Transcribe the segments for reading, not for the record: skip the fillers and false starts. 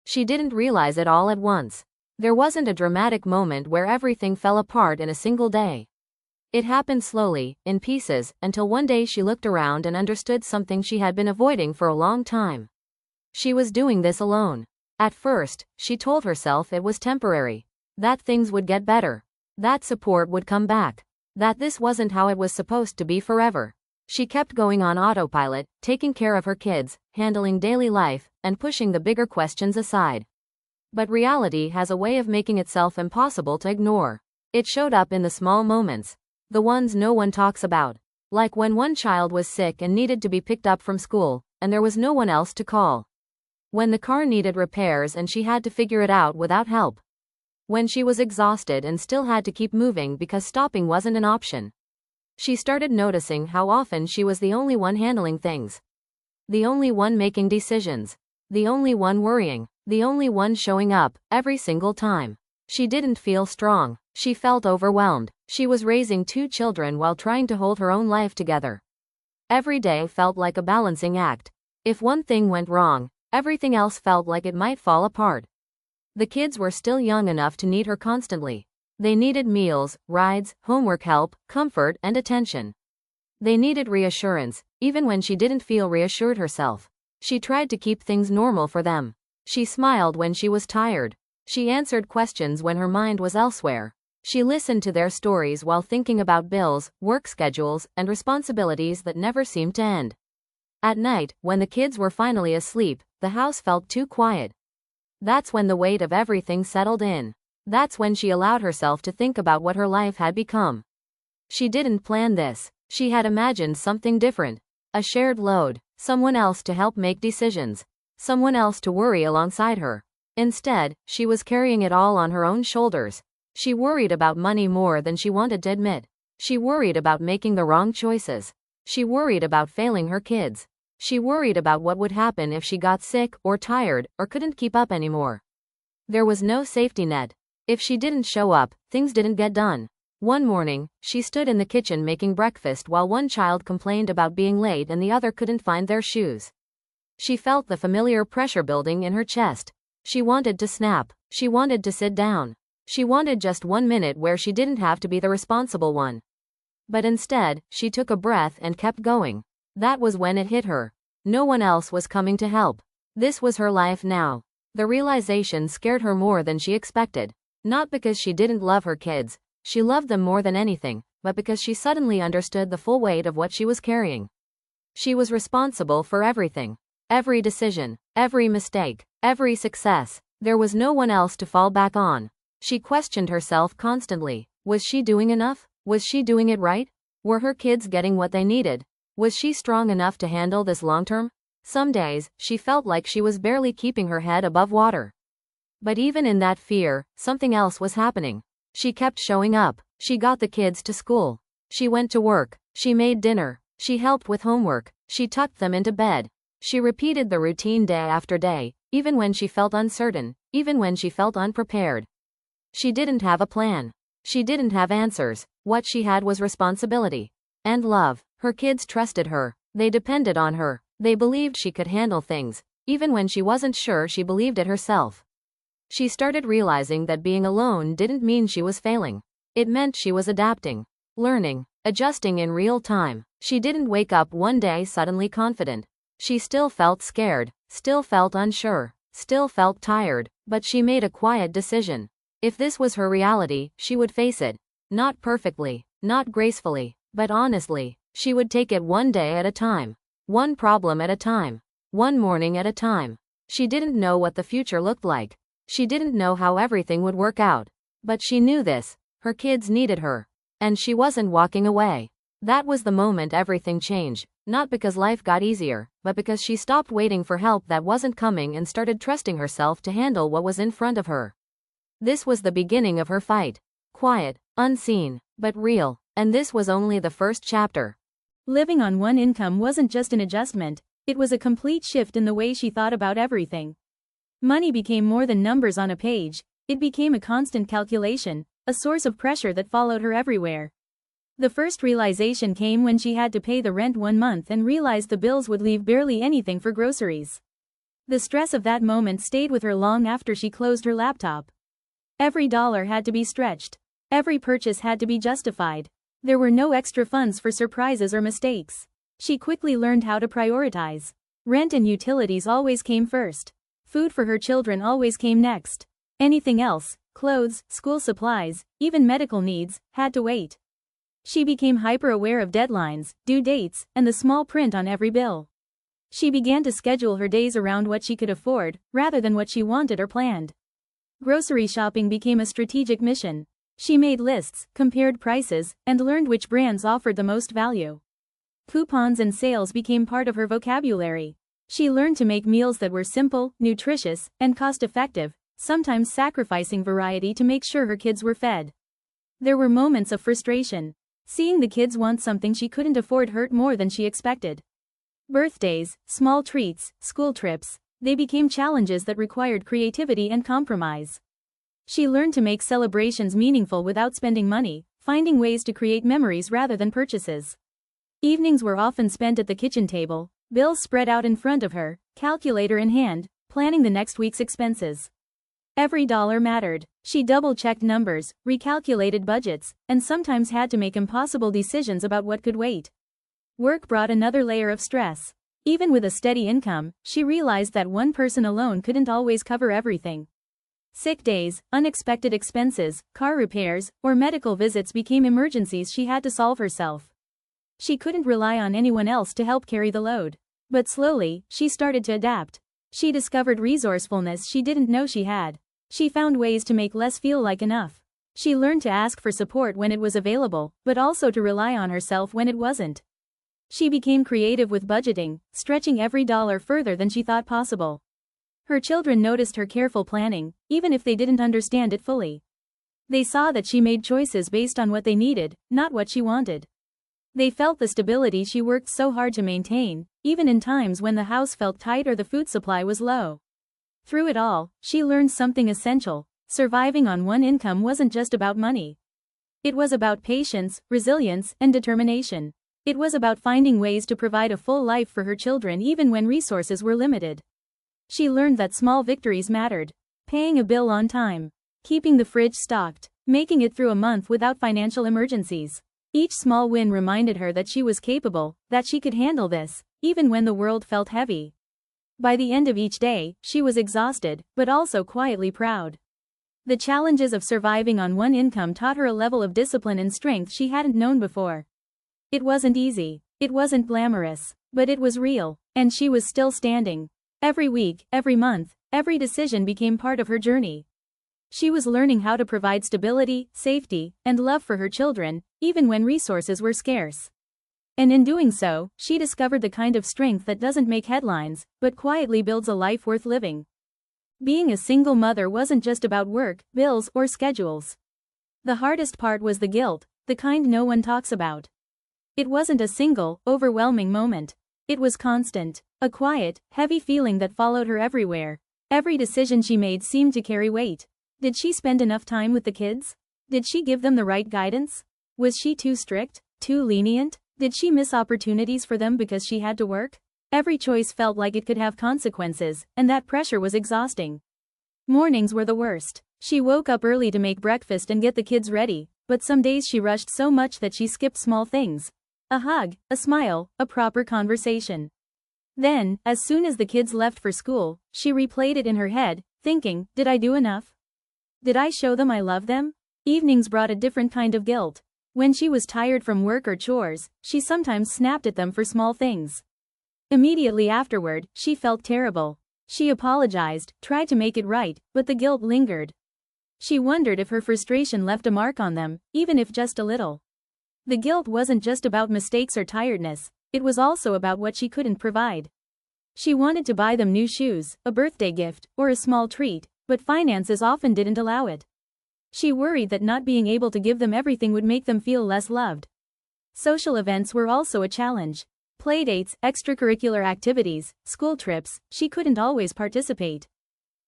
She didn't realize it all at once. There wasn't a dramatic moment where everything fell apart in a single day. It happened slowly, in pieces, until one day she looked around and understood something she had been avoiding for a long time. She was doing this alone. At first, she told herself it was temporary, that things would get better, that support would come back, that this wasn't how it was supposed to be forever. She kept going on autopilot, taking care of her kids, handling daily life, and pushing the bigger questions aside. But reality has a way of making itself impossible to ignore. It showed up in the small moments, the ones no one talks about. Like when one child was sick and needed to be picked up from school, and there was no one else to call. When the car needed repairs and she had to figure it out without help. When she was exhausted and still had to keep moving because stopping wasn't an option. She started noticing how often she was the only one handling things. The only one making decisions. The only one worrying. The only one showing up, every single time. She didn't feel strong. She felt overwhelmed. She was raising 2 children while trying to hold her own life together. Every day felt like a balancing act. If one thing went wrong, everything else felt like it might fall apart. The kids were still young enough to need her constantly. They needed meals, rides, homework help, comfort, and attention. They needed reassurance, even when she didn't feel reassured herself. She tried to keep things normal for them. She smiled when she was tired. She answered questions when her mind was elsewhere. She listened to their stories while thinking about bills, work schedules, and responsibilities that never seemed to end. At night, when the kids were finally asleep, the house felt too quiet. That's when the weight of everything settled in. That's when she allowed herself to think about what her life had become. She didn't plan this. She had imagined something different. A shared load, someone else to help make decisions, someone else to worry alongside her. Instead, she was carrying it all on her own shoulders. She worried about money more than she wanted to admit. She worried about making the wrong choices. She worried about failing her kids. She worried about what would happen if she got sick or tired or couldn't keep up anymore. There was no safety net. If she didn't show up, things didn't get done. One morning, she stood in the kitchen making breakfast while one child complained about being late and the other couldn't find their shoes. She felt the familiar pressure building in her chest. She wanted to snap. She wanted to sit down. She wanted just 1 minute where she didn't have to be the responsible one. But instead, she took a breath and kept going. That was when it hit her. No one else was coming to help. This was her life now. The realization scared her more than she expected. Not because she didn't love her kids, she loved them more than anything, but because she suddenly understood the full weight of what she was carrying. She was responsible for everything. Every decision, every mistake, every success. There was no one else to fall back on. She questioned herself constantly. Was she doing enough? Was she doing it right? Were her kids getting what they needed? Was she strong enough to handle this long term? Some days, she felt like she was barely keeping her head above water. But even in that fear, something else was happening. She kept showing up. She got the kids to school. She went to work. She made dinner. She helped with homework. She tucked them into bed. She repeated the routine day after day, even when she felt uncertain, even when she felt unprepared. She didn't have a plan. She didn't have answers. What she had was responsibility. And love. Her kids trusted her. They depended on her. They believed she could handle things, even when she wasn't sure she believed it herself. She started realizing that being alone didn't mean she was failing. It meant she was adapting, learning, adjusting in real time. She didn't wake up one day suddenly confident. She still felt scared, still felt unsure, still felt tired, but she made a quiet decision. If this was her reality, she would face it. Not perfectly, not gracefully, but honestly. She would take it one day at a time. One problem at a time. One morning at a time. She didn't know what the future looked like. She didn't know how everything would work out. But she knew this. Her kids needed her. And she wasn't walking away. That was the moment everything changed. Not because life got easier, but because she stopped waiting for help that wasn't coming and started trusting herself to handle what was in front of her. This was the beginning of her fight. Quiet, unseen, but real. And this was only the first chapter. Living on one income wasn't just an adjustment, it was a complete shift in the way she thought about everything. Money became more than numbers on a page, it became a constant calculation, a source of pressure that followed her everywhere. The first realization came when she had to pay the rent one month and realized the bills would leave barely anything for groceries. The stress of that moment stayed with her long after she closed her laptop. Every dollar had to be stretched. Every purchase had to be justified. There were no extra funds for surprises or mistakes. She quickly learned how to prioritize. Rent and utilities always came first. Food for her children always came next. Anything else, clothes, school supplies, even medical needs, had to wait. She became hyper-aware of deadlines, due dates, and the small print on every bill. She began to schedule her days around what she could afford, rather than what she wanted or planned. Grocery shopping became a strategic mission. She made lists, compared prices, and learned which brands offered the most value. Coupons and sales became part of her vocabulary. She learned to make meals that were simple, nutritious, and cost-effective, sometimes sacrificing variety to make sure her kids were fed. There were moments of frustration. Seeing the kids want something she couldn't afford hurt more than she expected. Birthdays, small treats, school trips, they became challenges that required creativity and compromise. She learned to make celebrations meaningful without spending money, finding ways to create memories rather than purchases. Evenings were often spent at the kitchen table, bills spread out in front of her, calculator in hand, planning the next week's expenses. Every dollar mattered. She double-checked numbers, recalculated budgets, and sometimes had to make impossible decisions about what could wait. Work brought another layer of stress. Even with a steady income, she realized that one person alone couldn't always cover everything. Sick days, unexpected expenses, car repairs, or medical visits became emergencies she had to solve herself. She couldn't rely on anyone else to help carry the load. But slowly, she started to adapt. She discovered resourcefulness she didn't know she had. She found ways to make less feel like enough. She learned to ask for support when it was available, but also to rely on herself when it wasn't. She became creative with budgeting, stretching every dollar further than she thought possible. Her children noticed her careful planning, even if they didn't understand it fully. They saw that she made choices based on what they needed, not what she wanted. They felt the stability she worked so hard to maintain, even in times when the house felt tight or the food supply was low. Through it all, she learned something essential. Surviving on one income wasn't just about money. It was about patience, resilience, and determination. It was about finding ways to provide a full life for her children even when resources were limited. She learned that small victories mattered. Paying a bill on time. Keeping the fridge stocked. Making it through a month without financial emergencies. Each small win reminded her that she was capable, that she could handle this, even when the world felt heavy. By the end of each day, she was exhausted, but also quietly proud. The challenges of surviving on one income taught her a level of discipline and strength she hadn't known before. It wasn't easy, it wasn't glamorous, but it was real, and she was still standing. Every week, every month, every decision became part of her journey. She was learning how to provide stability, safety, and love for her children, even when resources were scarce. And in doing so, she discovered the kind of strength that doesn't make headlines, but quietly builds a life worth living. Being a single mother wasn't just about work, bills, or schedules. The hardest part was the guilt, the kind no one talks about. It wasn't a single, overwhelming moment. It was constant, a quiet, heavy feeling that followed her everywhere. Every decision she made seemed to carry weight. Did she spend enough time with the kids? Did she give them the right guidance? Was she too strict, too lenient? Did she miss opportunities for them because she had to work? Every choice felt like it could have consequences, and that pressure was exhausting. Mornings were the worst. She woke up early to make breakfast and get the kids ready, but some days she rushed so much that she skipped small things. A hug, a smile, a proper conversation. Then, as soon as the kids left for school, she replayed it in her head, thinking, did I do enough? Did I show them I love them? Evenings brought a different kind of guilt. When she was tired from work or chores, she sometimes snapped at them for small things. Immediately afterward, she felt terrible. She apologized, tried to make it right, but the guilt lingered. She wondered if her frustration left a mark on them, even if just a little. The guilt wasn't just about mistakes or tiredness, it was also about what she couldn't provide. She wanted to buy them new shoes, a birthday gift, or a small treat, but finances often didn't allow it. She worried that not being able to give them everything would make them feel less loved. Social events were also a challenge. Playdates, extracurricular activities, school trips, she couldn't always participate.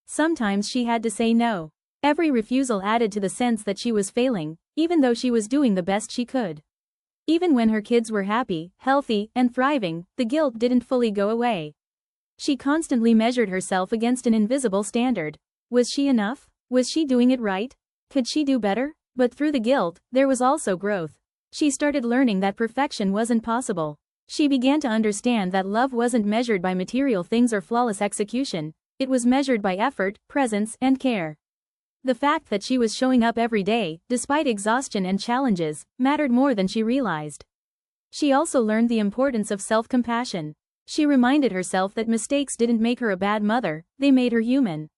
Sometimes she had to say no. Every refusal added to the sense that she was failing, even though she was doing the best she could. Even when her kids were happy, healthy, and thriving, the guilt didn't fully go away. She constantly measured herself against an invisible standard. Was she enough? Was she doing it right? Could she do better? But through the guilt, there was also growth. She started learning that perfection wasn't possible. She began to understand that love wasn't measured by material things or flawless execution, it was measured by effort, presence, and care. The fact that she was showing up every day, despite exhaustion and challenges, mattered more than she realized. She also learned the importance of self-compassion. She reminded herself that mistakes didn't make her a bad mother, they made her human.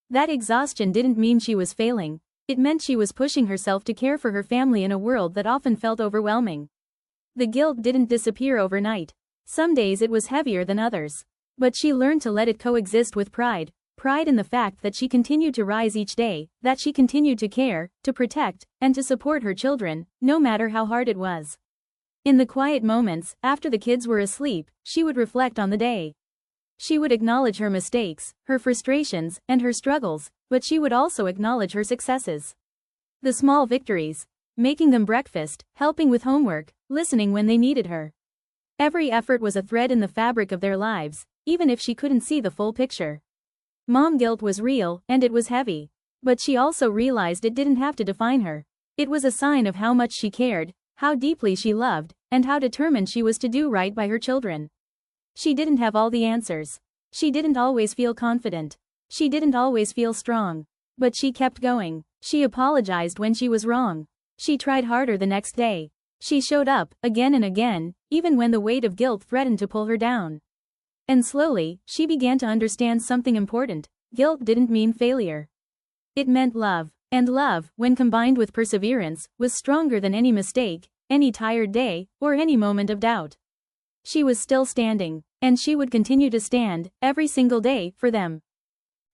That exhaustion didn't mean she was failing, it meant she was pushing herself to care for her family in a world that often felt overwhelming. The guilt didn't disappear overnight. Some days it was heavier than others. But she learned to let it coexist with pride. Pride in the fact that she continued to rise each day, that she continued to care, to protect, and to support her children, no matter how hard it was. In the quiet moments, after the kids were asleep, she would reflect on the day. She would acknowledge her mistakes, her frustrations, and her struggles, but she would also acknowledge her successes. The small victories. Making them breakfast, helping with homework, listening when they needed her. Every effort was a thread in the fabric of their lives, even if she couldn't see the full picture. Mom guilt was real, and it was heavy. But she also realized it didn't have to define her. It was a sign of how much she cared, how deeply she loved, and how determined she was to do right by her children. She didn't have all the answers. She didn't always feel confident. She didn't always feel strong. But she kept going. She apologized when she was wrong. She tried harder the next day. She showed up, again and again, even when the weight of guilt threatened to pull her down. And slowly, she began to understand something important. Guilt didn't mean failure. It meant love. And love, when combined with perseverance, was stronger than any mistake, any tired day, or any moment of doubt. She was still standing, and she would continue to stand, every single day, for them.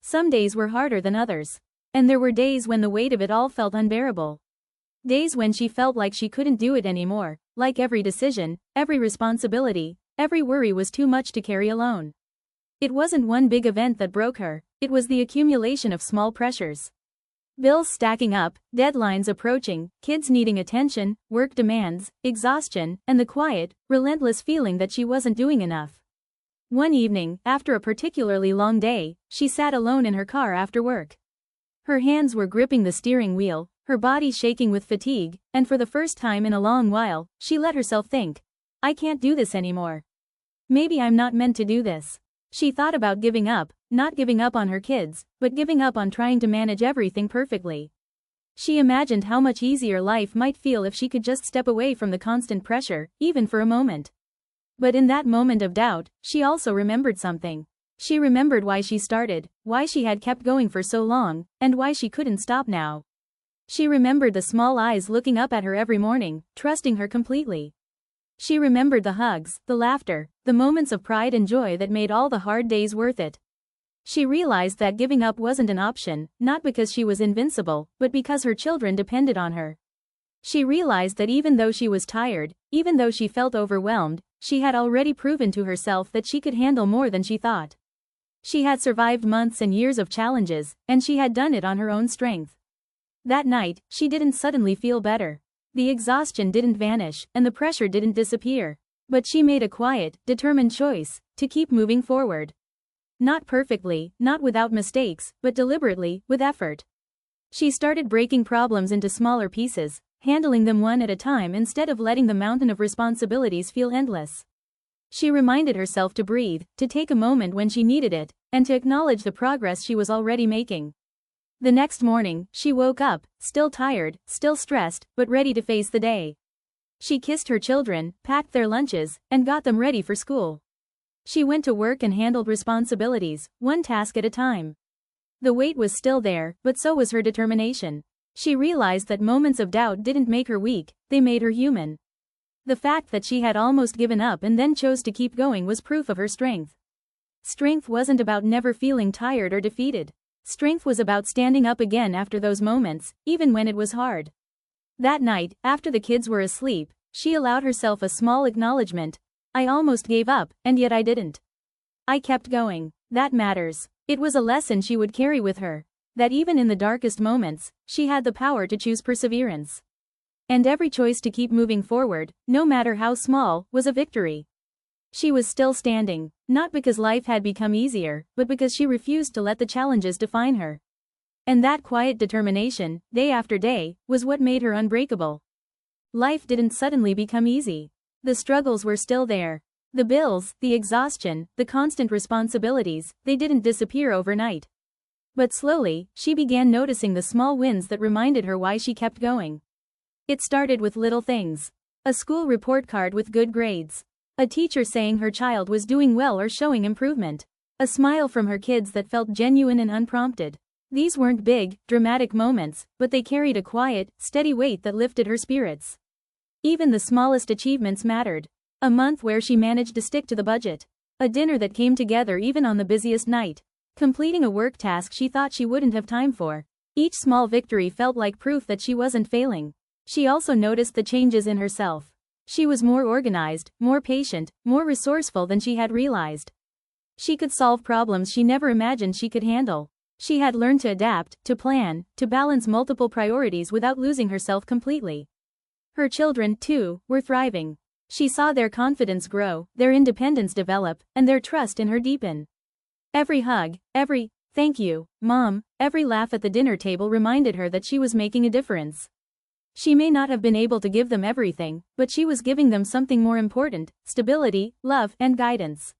Some days were harder than others. And there were days when the weight of it all felt unbearable. Days when she felt like she couldn't do it anymore, like every decision, every responsibility, every worry was too much to carry alone. It wasn't one big event that broke her, it was the accumulation of small pressures. Bills stacking up, deadlines approaching, kids needing attention, work demands, exhaustion, and the quiet, relentless feeling that she wasn't doing enough. One evening, after a particularly long day, she sat alone in her car after work. Her hands were gripping the steering wheel, her body shaking with fatigue, and for the first time in a long while, she let herself think, I can't do this anymore. Maybe I'm not meant to do this. She thought about giving up, not giving up on her kids, but giving up on trying to manage everything perfectly. She imagined how much easier life might feel if she could just step away from the constant pressure, even for a moment. But in that moment of doubt, she also remembered something. She remembered why she started, why she had kept going for so long, and why she couldn't stop now. She remembered the small eyes looking up at her every morning, trusting her completely. She remembered the hugs, the laughter, the moments of pride and joy that made all the hard days worth it. She realized that giving up wasn't an option, not because she was invincible, but because her children depended on her. She realized that even though she was tired, even though she felt overwhelmed, she had already proven to herself that she could handle more than she thought. She had survived months and years of challenges, and she had done it on her own strength. That night, she didn't suddenly feel better. The exhaustion didn't vanish, and the pressure didn't disappear. But she made a quiet, determined choice to keep moving forward. Not perfectly, not without mistakes, but deliberately, with effort. She started breaking problems into smaller pieces, handling them one at a time instead of letting the mountain of responsibilities feel endless. She reminded herself to breathe, to take a moment when she needed it, and to acknowledge the progress she was already making. The next morning, she woke up, still tired, still stressed, but ready to face the day. She kissed her children, packed their lunches, and got them ready for school. She went to work and handled responsibilities, one task at a time. The weight was still there, but so was her determination. She realized that moments of doubt didn't make her weak, they made her human. The fact that she had almost given up and then chose to keep going was proof of her strength. Strength wasn't about never feeling tired or defeated. Strength was about standing up again after those moments, even when it was hard. That night, after the kids were asleep, she allowed herself a small acknowledgement. I almost gave up, and yet I didn't. I kept going. That matters. It was a lesson she would carry with her. That even in the darkest moments, she had the power to choose perseverance. And every choice to keep moving forward, no matter how small, was a victory. She was still standing, not because life had become easier, but because she refused to let the challenges define her. And that quiet determination, day after day, was what made her unbreakable. Life didn't suddenly become easy. The struggles were still there. The bills, the exhaustion, the constant responsibilities, they didn't disappear overnight. But slowly, she began noticing the small wins that reminded her why she kept going. It started with little things. A school report card with good grades. A teacher saying her child was doing well or showing improvement. A smile from her kids that felt genuine and unprompted. These weren't big, dramatic moments, but they carried a quiet, steady weight that lifted her spirits. Even the smallest achievements mattered. A month where she managed to stick to the budget. A dinner that came together even on the busiest night. Completing a work task she thought she wouldn't have time for. Each small victory felt like proof that she wasn't failing. She also noticed the changes in herself. She was more organized, more patient, more resourceful than she had realized. She could solve problems she never imagined she could handle. She had learned to adapt, to plan, to balance multiple priorities without losing herself completely. Her children, too, were thriving. She saw their confidence grow, their independence develop, and their trust in her deepen. Every hug, every "thank you, Mom," every laugh at the dinner table reminded her that she was making a difference. She may not have been able to give them everything, but she was giving them something more important: stability, love, and guidance.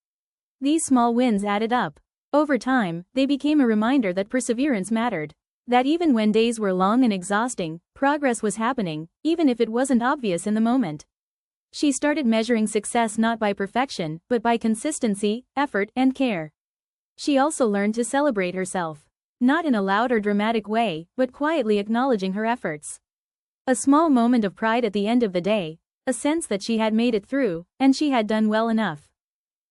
These small wins added up. Over time, they became a reminder that perseverance mattered. That even when days were long and exhausting, progress was happening, even if it wasn't obvious in the moment. She started measuring success not by perfection, but by consistency, effort, and care. She also learned to celebrate herself. Not in a loud or dramatic way, but quietly acknowledging her efforts. A small moment of pride at the end of the day, a sense that she had made it through, and she had done well enough.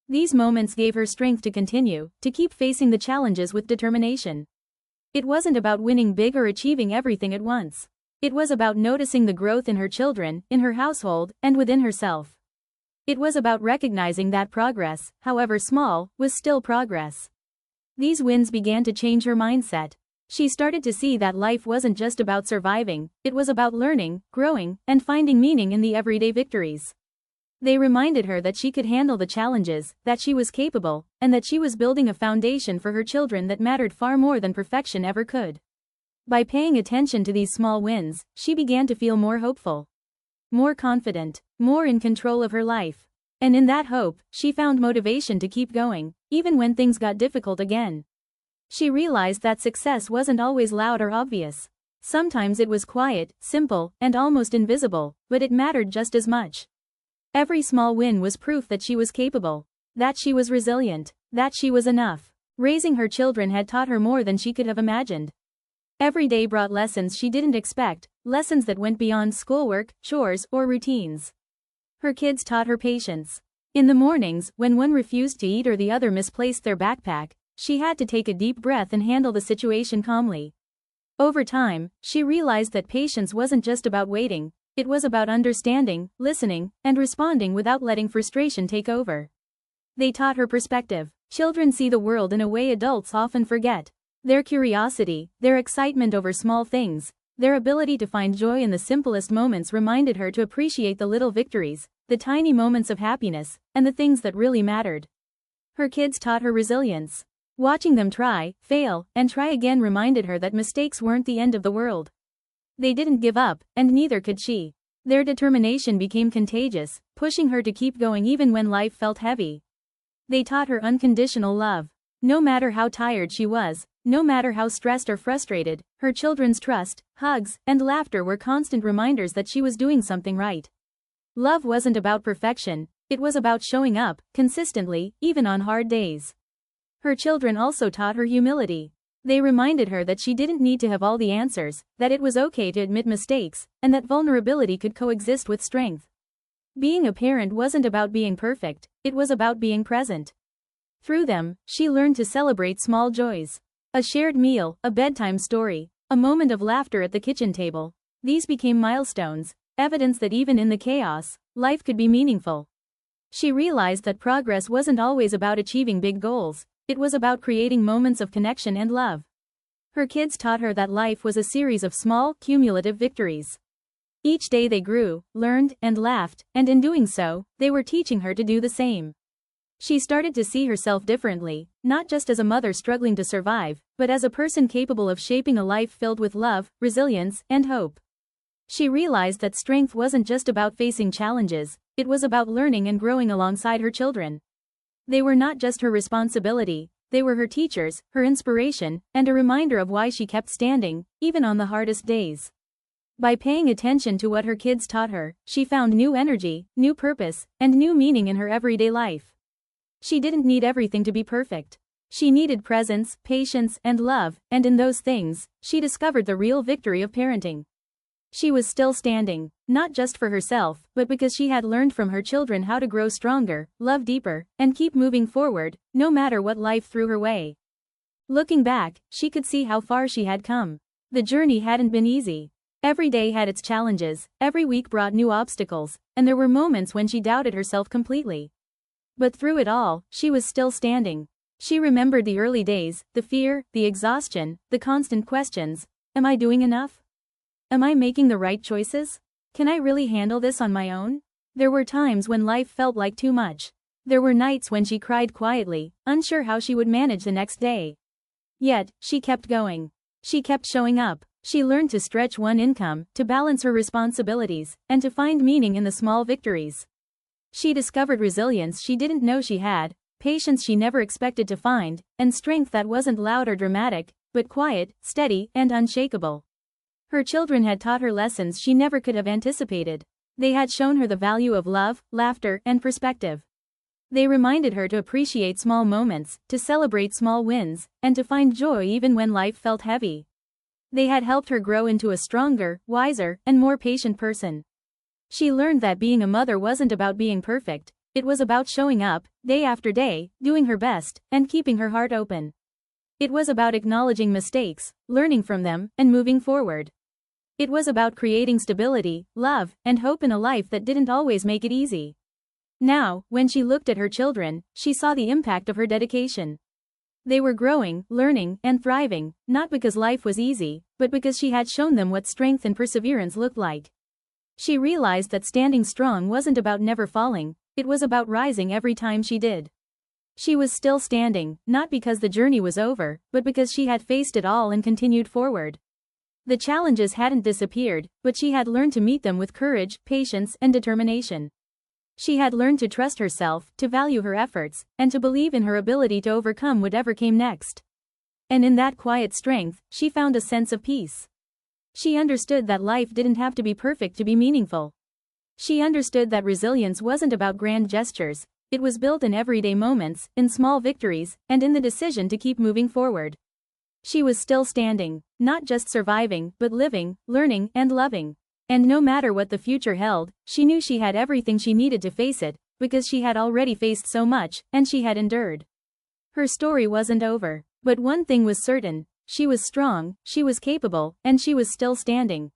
These moments gave her strength to continue, to keep facing the challenges with determination. It wasn't about winning big or achieving everything at once. It was about noticing the growth in her children, in her household, and within herself. It was about recognizing that progress, however small, was still progress. These wins began to change her mindset. She started to see that life wasn't just about surviving, it was about learning, growing, and finding meaning in the everyday victories. They reminded her that she could handle the challenges, that she was capable, and that she was building a foundation for her children that mattered far more than perfection ever could. By paying attention to these small wins, she began to feel more hopeful. More confident, more in control of her life. And in that hope, she found motivation to keep going, even when things got difficult again. She realized that success wasn't always loud or obvious. Sometimes it was quiet, simple, and almost invisible, but it mattered just as much. Every small win was proof that she was capable, that she was resilient, that she was enough. Raising her children had taught her more than she could have imagined. Every day brought lessons she didn't expect, lessons that went beyond schoolwork, chores, or routines. Her kids taught her patience. In the mornings, when one refused to eat or the other misplaced their backpack, she had to take a deep breath and handle the situation calmly. Over time, she realized that patience wasn't just about waiting, it was about understanding, listening, and responding without letting frustration take over. They taught her perspective. Children see the world in a way adults often forget. Their curiosity, their excitement over small things, their ability to find joy in the simplest moments reminded her to appreciate the little victories, the tiny moments of happiness, and the things that really mattered. Her kids taught her resilience. Watching them try, fail, and try again reminded her that mistakes weren't the end of the world. They didn't give up, and neither could she. Their determination became contagious, pushing her to keep going even when life felt heavy. They taught her unconditional love. No matter how tired she was, no matter how stressed or frustrated, her children's trust, hugs, and laughter were constant reminders that she was doing something right. Love wasn't about perfection, it was about showing up, consistently, even on hard days. Her children also taught her humility. They reminded her that she didn't need to have all the answers, that it was okay to admit mistakes, and that vulnerability could coexist with strength. Being a parent wasn't about being perfect, it was about being present. Through them, she learned to celebrate small joys. A shared meal, a bedtime story, a moment of laughter at the kitchen table. These became milestones, evidence that even in the chaos, life could be meaningful. She realized that progress wasn't always about achieving big goals. It was about creating moments of connection and love. Her kids taught her that life was a series of small, cumulative victories. Each day they grew, learned, and laughed, and in doing so, they were teaching her to do the same. She started to see herself differently, not just as a mother struggling to survive, but as a person capable of shaping a life filled with love, resilience, and hope. She realized that strength wasn't just about facing challenges, it was about learning and growing alongside her children. They were not just her responsibility, they were her teachers, her inspiration, and a reminder of why she kept standing, even on the hardest days. By paying attention to what her kids taught her, she found new energy, new purpose, and new meaning in her everyday life. She didn't need everything to be perfect. She needed presence, patience, and love, and in those things, she discovered the real victory of parenting. She was still standing, not just for herself, but because she had learned from her children how to grow stronger, love deeper, and keep moving forward, no matter what life threw her way. Looking back, she could see how far she had come. The journey hadn't been easy. Every day had its challenges, every week brought new obstacles, and there were moments when she doubted herself completely. But through it all, she was still standing. She remembered the early days, the fear, the exhaustion, the constant questions. Am I doing enough? Am I making the right choices? Can I really handle this on my own? There were times when life felt like too much. There were nights when she cried quietly, unsure how she would manage the next day. Yet, she kept going. She kept showing up. She learned to stretch one income, to balance her responsibilities, and to find meaning in the small victories. She discovered resilience she didn't know she had, patience she never expected to find, and strength that wasn't loud or dramatic, but quiet, steady, and unshakable. Her children had taught her lessons she never could have anticipated. They had shown her the value of love, laughter, and perspective. They reminded her to appreciate small moments, to celebrate small wins, and to find joy even when life felt heavy. They had helped her grow into a stronger, wiser, and more patient person. She learned that being a mother wasn't about being perfect, it was about showing up, day after day, doing her best, and keeping her heart open. It was about acknowledging mistakes, learning from them, and moving forward. It was about creating stability, love, and hope in a life that didn't always make it easy. Now, when she looked at her children, she saw the impact of her dedication. They were growing, learning, and thriving, not because life was easy, but because she had shown them what strength and perseverance looked like. She realized that standing strong wasn't about never falling, it was about rising every time she did. She was still standing, not because the journey was over, but because she had faced it all and continued forward. The challenges hadn't disappeared, but she had learned to meet them with courage, patience, and determination. She had learned to trust herself, to value her efforts, and to believe in her ability to overcome whatever came next. And in that quiet strength, she found a sense of peace. She understood that life didn't have to be perfect to be meaningful. She understood that resilience wasn't about grand gestures, it was built in everyday moments, in small victories, and in the decision to keep moving forward. She was still standing, not just surviving, but living, learning, and loving. And no matter what the future held, she knew she had everything she needed to face it, because she had already faced so much, and she had endured. Her story wasn't over, but one thing was certain, she was strong, she was capable, and she was still standing.